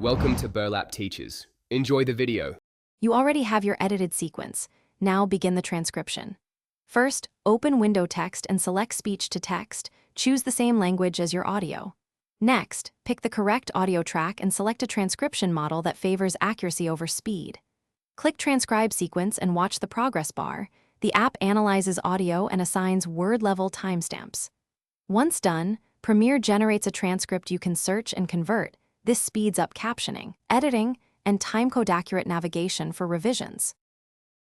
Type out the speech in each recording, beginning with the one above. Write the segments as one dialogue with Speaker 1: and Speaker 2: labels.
Speaker 1: Welcome to Burlap Teachers. Enjoy the video.
Speaker 2: You already have your edited sequence. Now begin the transcription. First, open window text and select speech to text. Choose the same language as your audio. Next, pick the correct audio track and select a transcription model that favors accuracy over speed. Click Transcribe Sequence and watch the progress bar. The app analyzes audio and assigns word-level timestamps. Once done, Premiere generates a transcript you can search and convert. This speeds up captioning, editing, and timecode-accurate navigation for revisions.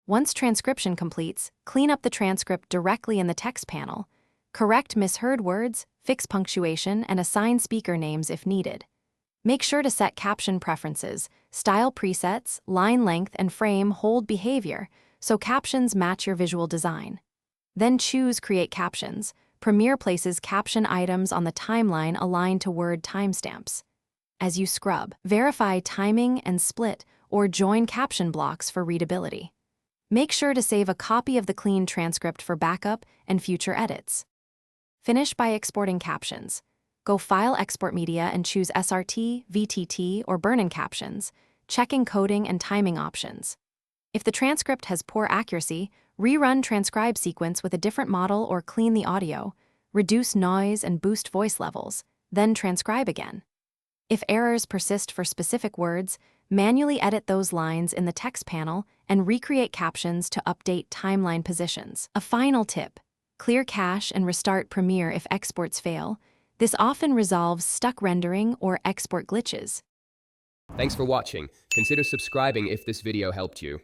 Speaker 2: Once transcription completes, clean up the transcript directly in the text panel. Correct misheard words, fix punctuation, and assign speaker names if needed. Make sure to set caption preferences, style presets, line length, and frame hold behavior so captions match your visual design. Then choose Create Captions. Premiere places caption items on the timeline aligned to word timestamps. As you scrub, verify timing and split or join caption blocks for readability. Make sure to save a copy of the clean transcript for backup and future edits. Finish by exporting captions. Go File Export Media and choose SRT, VTT, or burn-in captions, checking coding and timing options. If the transcript has poor accuracy, rerun transcribe sequence with a different model or clean the audio, reduce noise and boost voice levels, then transcribe again. If errors persist for specific words, manually edit those lines in the text panel and recreate captions to update timeline positions. A final tip: clear cache and restart Premiere if exports fail. This often resolves stuck rendering or export glitches.
Speaker 1: Thanks for watching. Consider subscribing if this video helped you.